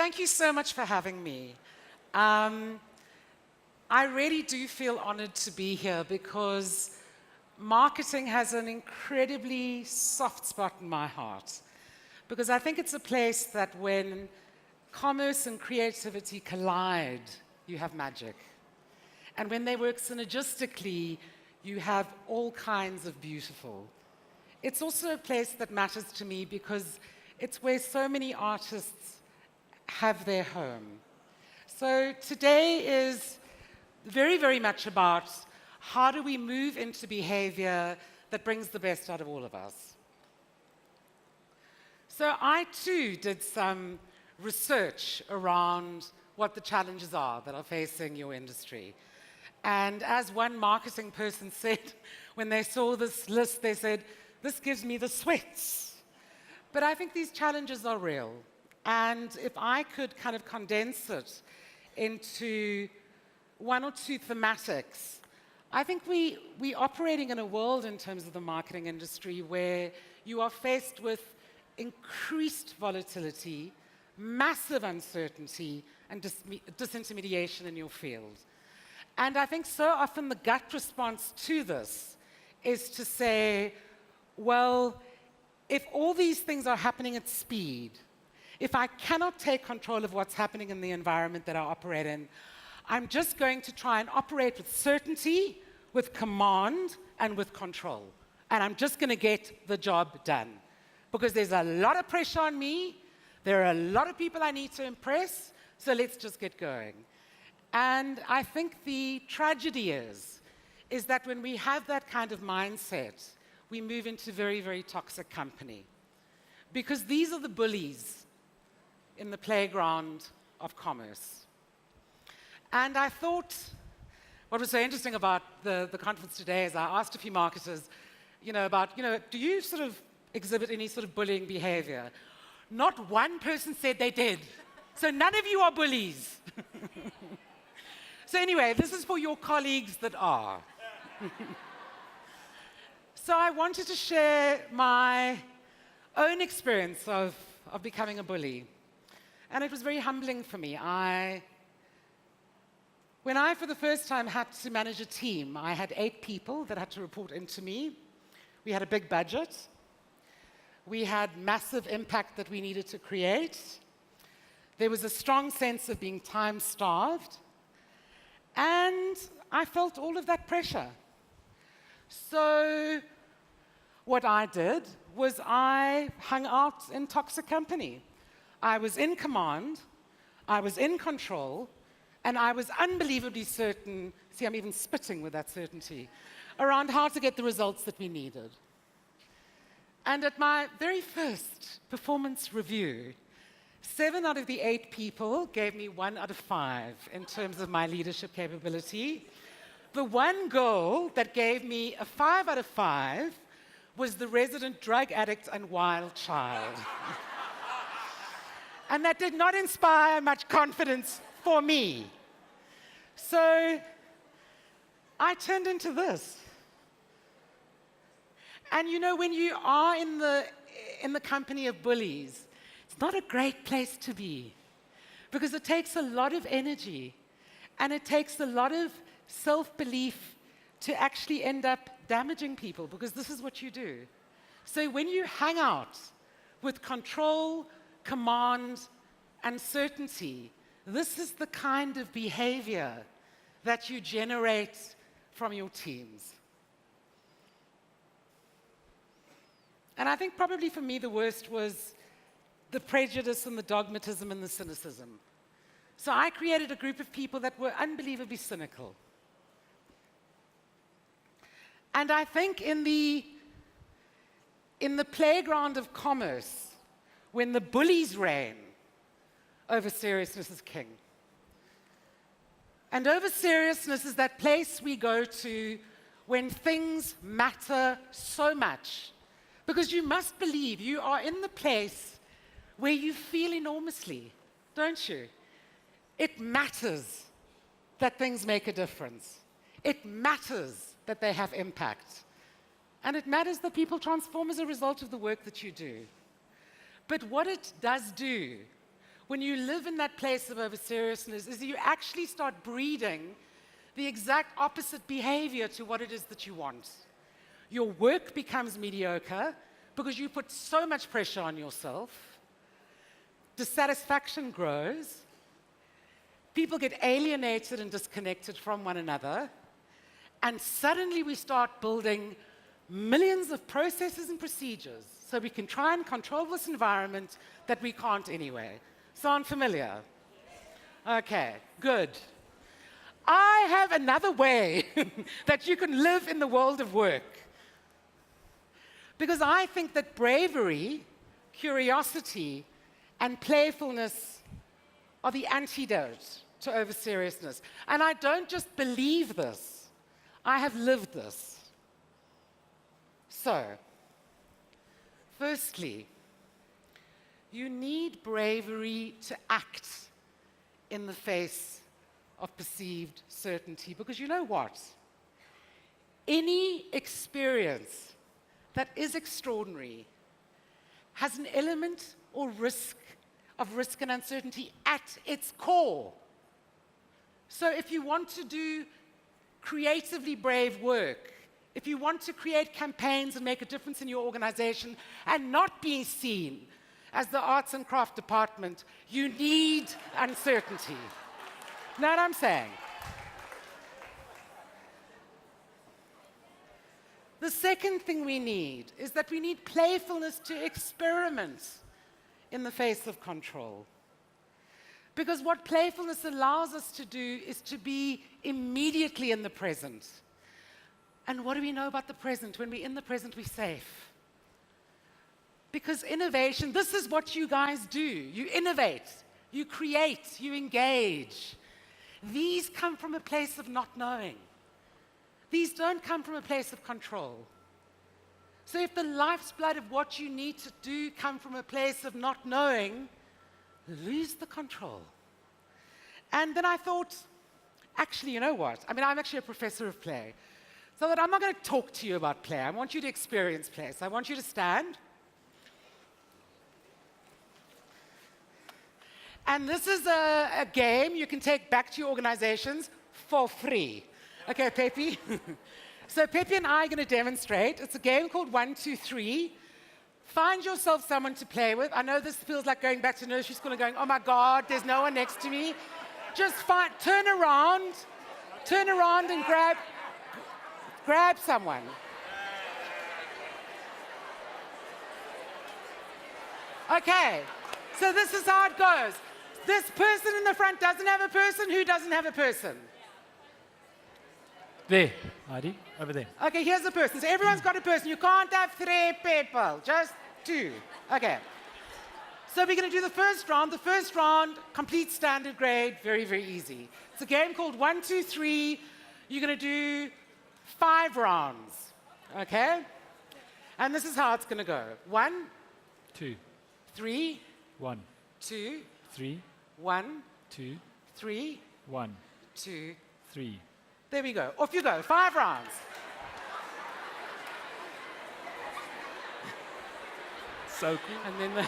thank you so much for having me. I really do feel honored to be here because marketing has an incredibly soft spot in my heart. Because I think it's a place that when commerce and creativity collide, you have magic. And when they work synergistically, you have all kinds of beautiful. It's also a place that matters to me because it's where so many artists have their home. So today is very, very much about how do we move into behavior that brings the best out of all of us. So I too did some research around what the challenges are that are facing your industry. And as one marketing person said, when they saw this list, they said, "This gives me the sweats." But I think these challenges are real. And if I could kind of condense it into one or two thematics, I think we're operating in a world in terms of the marketing industry where you are faced with increased volatility, massive uncertainty, and disintermediation in your field. And I think so often the gut response to this is to say, well, if all these things are happening at speed, if I cannot take control of what's happening in the environment that I operate in, I'm just going to try and operate with certainty, with command, and with control. And I'm just going to get the job done. Because there's a lot of pressure on me, there are a lot of people I need to impress, so let's just get going. And I think the tragedy is that when we have that kind of mindset, we move into very, very toxic company. Because these are the bullies in the playground of commerce. And I thought what was so interesting about the conference today is I asked a few marketers, do you sort of exhibit any sort of bullying behavior? Not one person said they did. So none of you are bullies. So anyway, this is for your colleagues that are. So I wanted to share my own experience of becoming a bully. And it was very humbling for me. When I, for the first time, had to manage a team, I had 8 people that had to report into me. We had a big budget. We had massive impact that we needed to create. There was a strong sense of being time-starved. And I felt all of that pressure. So what I did was I hung out in toxic company. I was in command, I was in control, and I was unbelievably certain, see, I'm even spitting with that certainty, around how to get the results that we needed. And at my very first performance review, 7 out of the 8 people gave me 1 out of 5 in terms of my leadership capability. The one girl that gave me a 5 out of 5 was the resident drug addict and wild child. And that did not inspire much confidence for me. So I turned into this. And when you are in the company of bullies, it's not a great place to be because it takes a lot of energy and it takes a lot of self-belief to actually end up damaging people because this is what you do. So when you hang out with control, command, and certainty, this is the kind of behavior that you generate from your teams. And I think probably for me the worst was the prejudice and the dogmatism and the cynicism. So I created a group of people that were unbelievably cynical. And I think in the playground of commerce, when the bullies reign, over-seriousness is king. And over-seriousness is that place we go to when things matter so much. Because you must believe you are in the place where you feel enormously, don't you? It matters that things make a difference. It matters that they have impact. And it matters that people transform as a result of the work that you do. But what it does do when you live in that place of over-seriousness is you actually start breeding the exact opposite behavior to what it is that you want. Your work becomes mediocre because you put so much pressure on yourself. Dissatisfaction grows. People get alienated and disconnected from one another. And suddenly we start building millions of processes and procedures so we can try and control this environment that we can't anyway. Sound familiar? Okay, good. I have another way that you can live in the world of work. Because I think that bravery, curiosity, and playfulness are the antidote to over-seriousness. And I don't just believe this, I have lived this. So, firstly, you need bravery to act in the face of perceived certainty. Because you know what? Any experience that is extraordinary has an element or risk and uncertainty at its core. So if you want to do creatively brave work, if you want to create campaigns and make a difference in your organization and not be seen as the arts and craft department, you need uncertainty. Know what I'm saying? The second thing we need is that we need playfulness to experiment in the face of control. Because what playfulness allows us to do is to be immediately in the present. And what do we know about the present? When we're in the present, we're safe. Because innovation, this is what you guys do. You innovate, you create, you engage. These come from a place of not knowing. These don't come from a place of control. So if the life's blood of what you need to do come from a place of not knowing, lose the control. And then I thought, actually, you know what? I mean, I'm actually a professor of play. So that I'm not going to talk to you about play. I want you to experience play. So I want you to stand. And this is a game you can take back to your organizations for free. Okay, Pepe? So Pepe and I are going to demonstrate. It's a game called 1, 2, 3. Find yourself someone to play with. I know this feels like going back to nursery school and going, oh my God, there's no one next to me. Just turn around and grab someone. Okay, so this is how it goes. This person in the front doesn't have a person. Who doesn't have a person? There, Heidi, over there. Okay, here's a person. So everyone's got a person. You can't have 3 people, just 2. Okay. So we're going to do the first round. The first round, complete standard grade, very, very easy. It's a game called 1, 2, 3. You're going to do 5 rounds, okay? And this is how it's going to go. 1, 2, 3, 1, 2, 3, 1, 2, 3, 1, 2. 3. There we go. Off you go. 5 rounds. So cool. And then the...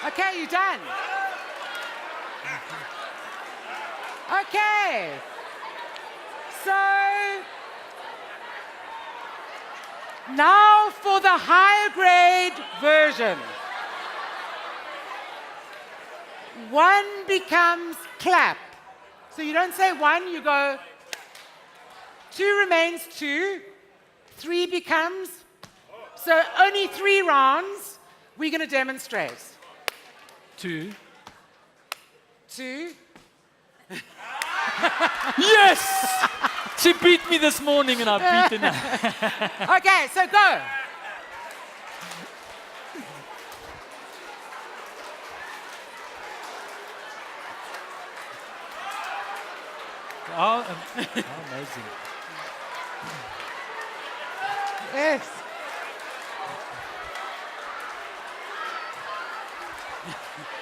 Okay, you done? Okay. So, now for the higher grade version. 1 becomes clap. So you don't say 1, you go 2 remains 2, 3 becomes, so only 3 rounds we're going to demonstrate. 2. 2. Yes! She beat me this morning and I've beaten her. Okay, so go. Oh, amazing. Yes.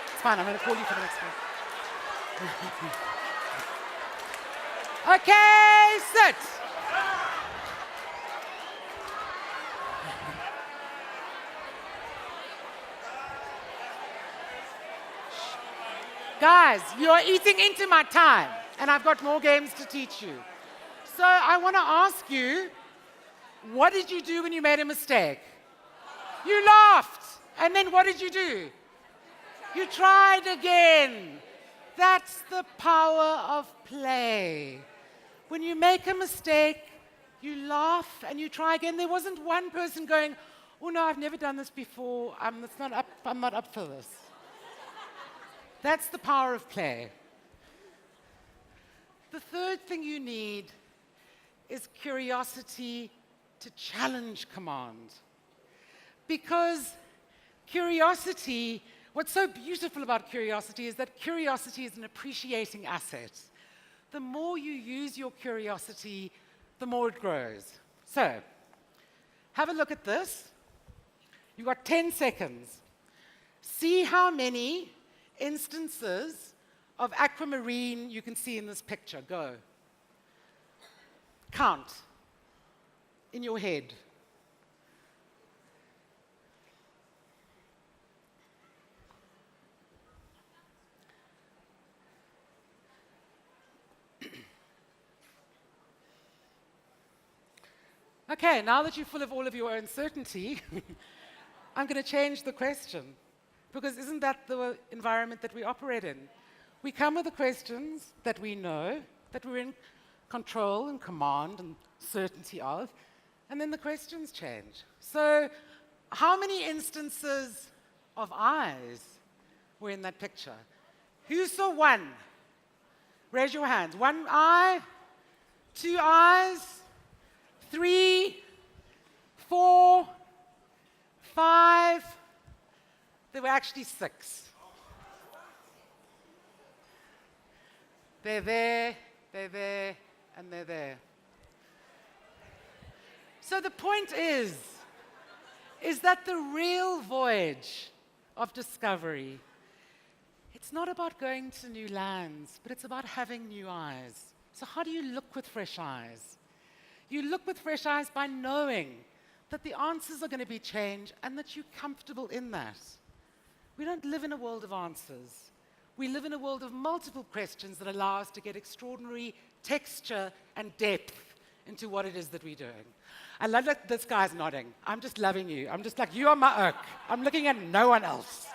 It's fine, I'm going to call you for the next one. Okay, sit. Guys, you are eating into my time, and I've got more games to teach you. So I want to ask you, what did you do when you made a mistake? You laughed. And then what did you do? You tried again. That's the power of play. When you make a mistake, you laugh and you try again. There wasn't one person going, oh no, I've never done this before. I'm not up for this. That's the power of play. The third thing you need is curiosity to challenge command. Because curiosity, what's so beautiful about curiosity is that curiosity is an appreciating asset. The more you use your curiosity, the more it grows. So, have a look at this. You've got 10 seconds. See how many instances of aquamarine you can see in this picture. Go. Count in your head. Okay, now that you're full of all of your uncertainty, I'm going to change the question. Because isn't that the environment that we operate in? We come with the questions that we know, that we're in control and command and certainty of, and then the questions change. So, how many instances of eyes were in that picture? Who saw one? Raise your hands. One eye, two eyes, 3, 4, 5. There were actually 6. They're there, and they're there. So the point is that the real voyage of discovery, it's not about going to new lands, but it's about having new eyes. So how do you look with fresh eyes? You look with fresh eyes by knowing that the answers are going to be changed and that you're comfortable in that. We don't live in a world of answers. We live in a world of multiple questions that allow us to get extraordinary texture and depth into what it is that we're doing. I love that this guy's nodding. I'm just loving you. I'm just like, you are my oak. I'm looking at no one else.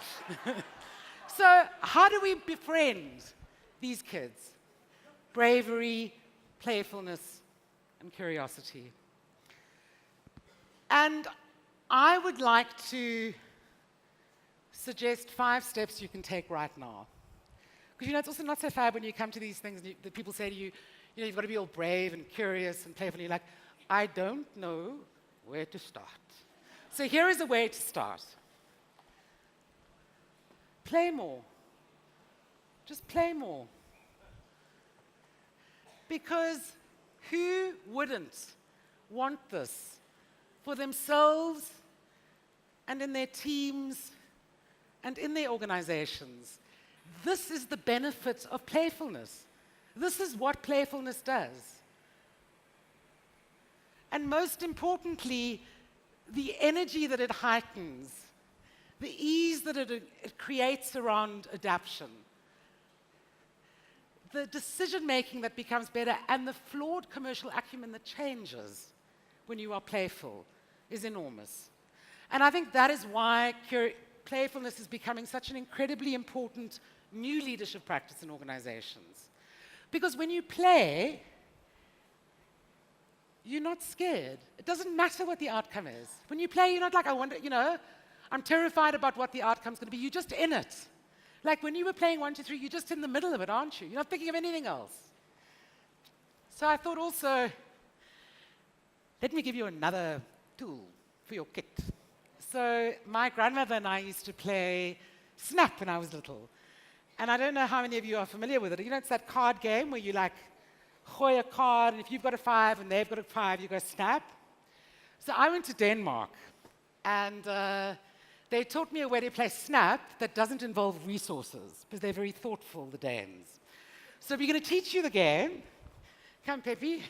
So how do we befriend these kids? Bravery, playfulness, and curiosity. And I would like to suggest 5 steps you can take right now. Because it's also not so fab when you come to these things that people say to you, you've got to be all brave and curious and playful. And you're like, I don't know where to start. So here is a way to start. Play more. Just play more. Because who wouldn't want this for themselves and in their teams and in their organizations? This is the benefit of playfulness. This is what playfulness does. And most importantly, the energy that it heightens, the ease that it creates around adaptation, the decision-making that becomes better, and the flawed commercial acumen that changes when you are playful is enormous. And I think that is why playfulness is becoming such an incredibly important new leadership practice in organizations. Because when you play, you're not scared. It doesn't matter what the outcome is. When you play, you're not like, I wonder, I'm terrified about what the outcome's going to be. You're just in it. Like when you were playing 1, 2, 3, you're just in the middle of it, aren't you? You're not thinking of anything else. So I thought also, let me give you another tool for your kit. So my grandmother and I used to play Snap when I was little. And I don't know how many of you are familiar with it. It's that card game where you gooi a card, and if you've got a 5 and they've got a 5, you go Snap. So I went to Denmark, and they taught me a way to play Snap that doesn't involve resources, because they're very thoughtful, the Danes. So we're going to teach you the game. Come, Peppy.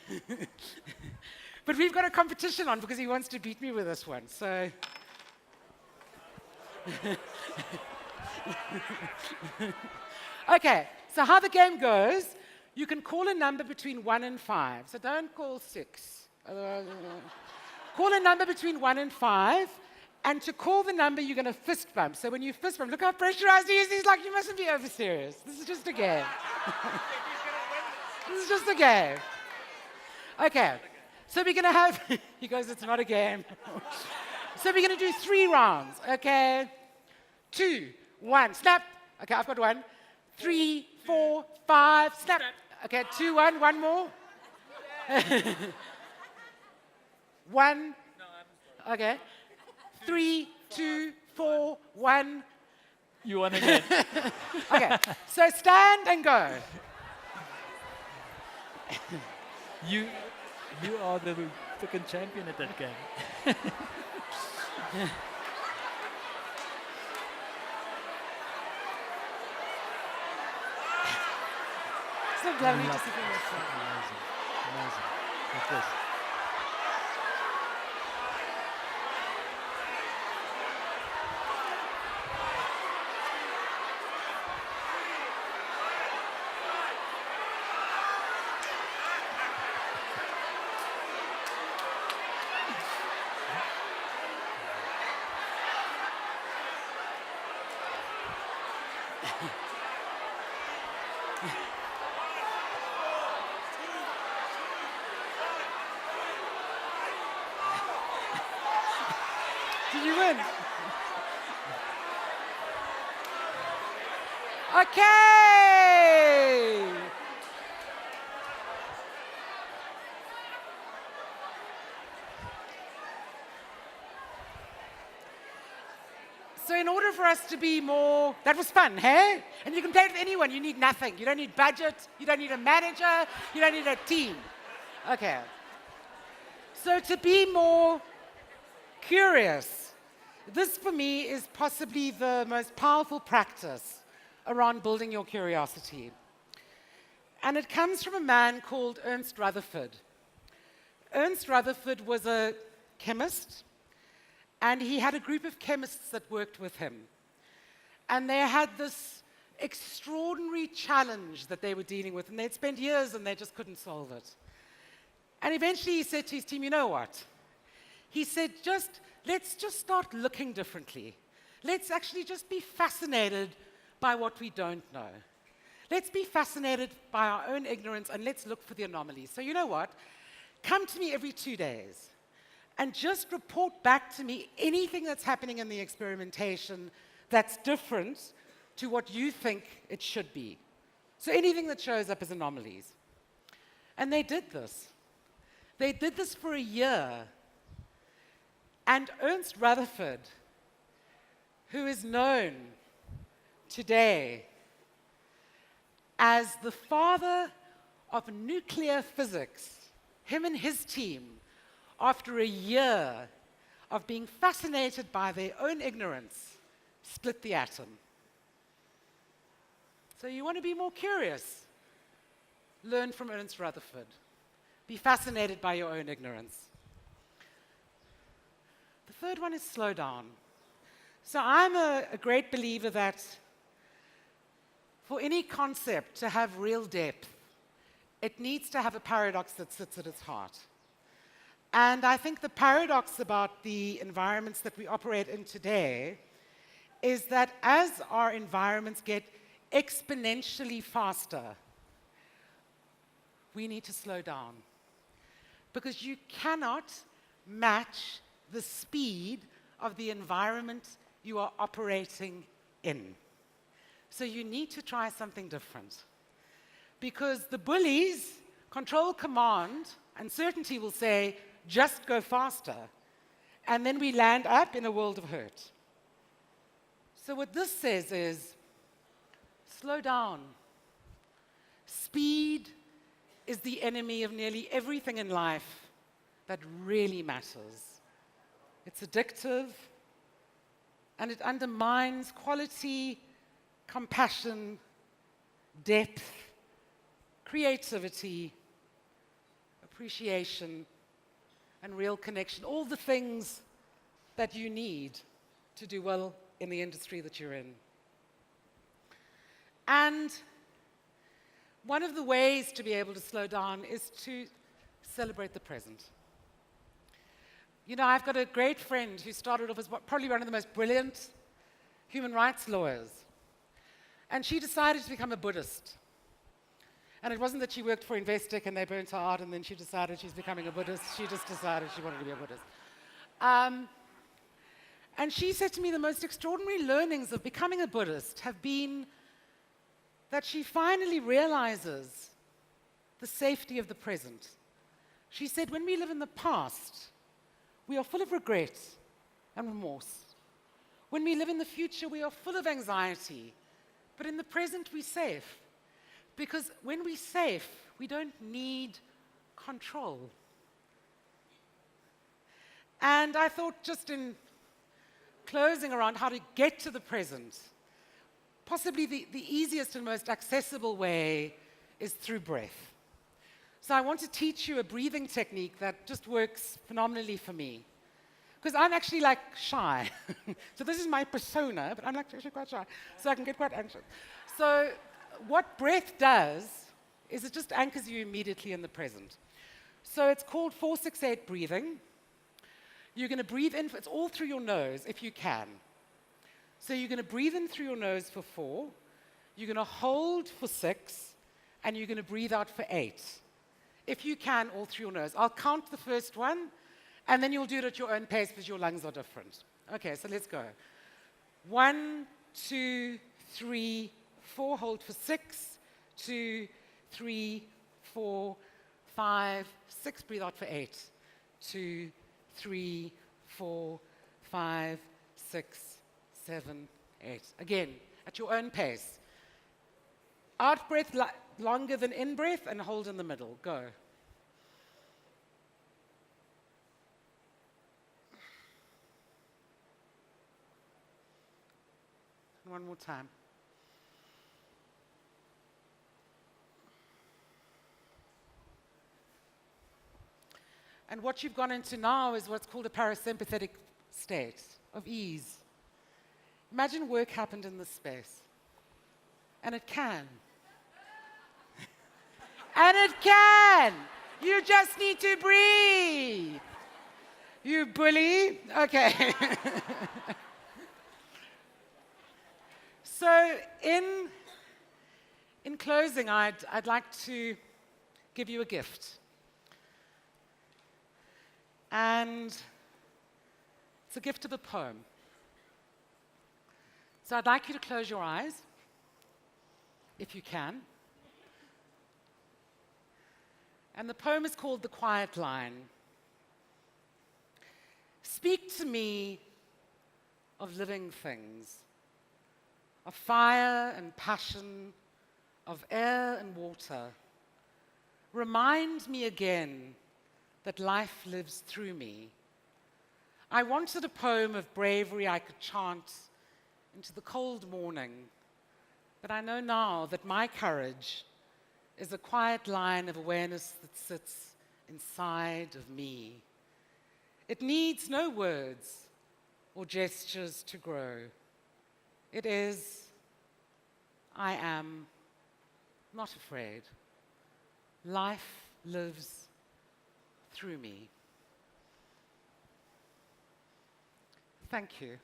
But we've got a competition on because he wants to beat me with this one. So. Okay, so how the game goes, you can call a number between 1 and 5. So don't call 6. Call a number between 1 and 5. And to call the number, you're going to fist bump. So when you fist bump, look how pressurized he is. He's like, you mustn't be over serious. This is just a game. This is just a game. Okay. So we're going to have, he goes, it's not a game. So we're going to do 3 rounds, okay? 2, 1, snap. Okay, I've got 1. 3, 4, 5, snap. Okay, 2, 1 more. 1. Okay. 3, 2, 4, 1. You won again. Okay, so stand and go. You are the freaking champion at that game. So lovely to see you. Amazing. Amazing. Like this. Did you win? Okay. So in order for us to be more, that was fun, hey? And you can play it with anyone. You need nothing. You don't need budget. You don't need a manager. You don't need a team. Okay. So to be more curious, this for me is possibly the most powerful practice around building your curiosity. And it comes from a man called Ernst Rutherford. Ernst Rutherford was a chemist, and he had a group of chemists that worked with him. And they had this extraordinary challenge that they were dealing with, and they'd spent years and they just couldn't solve it. And eventually he said to his team, you know what? He said, let's just start looking differently. Let's actually just be fascinated by what we don't know. Let's be fascinated by our own ignorance, and let's look for the anomalies. So you know what? Come to me every 2 days and just report back to me anything that's happening in the experimentation that's different to what you think it should be. So anything that shows up as anomalies. And they did this. They did this for a year. And Ernst Rutherford, who is known today as the father of nuclear physics, him and his team, after a year of being fascinated by their own ignorance, split the atom. So you want to be more curious? Learn from Ernst Rutherford. Be fascinated by your own ignorance. The third one is slow down. So I'm a great believer that for any concept to have real depth, it needs to have a paradox that sits at its heart. And I think the paradox about the environments that we operate in today is that as our environments get exponentially faster, we need to slow down. Because you cannot match the speed of the environment you are operating in. So you need to try something different. Because the bullies, control, command, and certainty will say, just go faster. And then we land up in a world of hurt. So what this says is, slow down. Speed is the enemy of nearly everything in life that really matters. It's addictive, and it undermines quality, compassion, depth, creativity, appreciation, and real connection, all the things that you need to do well in the industry that you're in. And one of the ways to be able to slow down is to celebrate the present. You know, I've got a great friend who started off as probably one of the most brilliant human rights lawyers. And she decided to become a Buddhist. And it wasn't that she worked for Investec and they burnt her out and then she decided she's becoming a Buddhist. She just decided she wanted to be a Buddhist. And she said to me the most extraordinary learnings of becoming a Buddhist have been that she finally realizes the safety of the present. She said, when we live in the past, we are full of regret and remorse. When we live in the future, we are full of anxiety. But in the present, we're safe. Because when we're safe, we don't need control. And I thought, just in closing around how to get to the present, possibly the easiest and most accessible way is through breath. So I want to teach you a breathing technique that just works phenomenally for me. Because I'm actually like shy. So this is my persona, but I'm actually quite shy. So I can get quite anxious. So what breath does is it just anchors you immediately in the present. So it's called 4-6-8 breathing. You're going to breathe in, it's all through your nose if you can. So you're going to breathe in through your nose for 4, you're going to hold for 6, and you're going to breathe out for 8. If you can, all through your nose. I'll count the first one, and then you'll do it at your own pace because your lungs are different. Okay, so let's go. 1, 2, 3, 4, hold for 6, 2, 3, 4, 5, 6, breathe out for 8. 2, 3, 4, 5, 6, 7, 8. Again, at your own pace. Out breath longer than in breath and hold in the middle. Go. One more time. And what you've gone into now is what's called a parasympathetic state of ease. Imagine work happened in this space. And it can. And it can! You just need to breathe. You bully. Okay. So in closing, I'd like to give you a gift. And it's a gift of a poem. So I'd like you to close your eyes, if you can. And the poem is called The Quiet Line. Speak to me of living things, of fire and passion, of air and water. Remind me again that life lives through me. I wanted a poem of bravery I could chant into the cold morning, but I know now that my courage is a quiet line of awareness that sits inside of me. It needs no words or gestures to grow. It is, I am not afraid. Life lives through me. Thank you.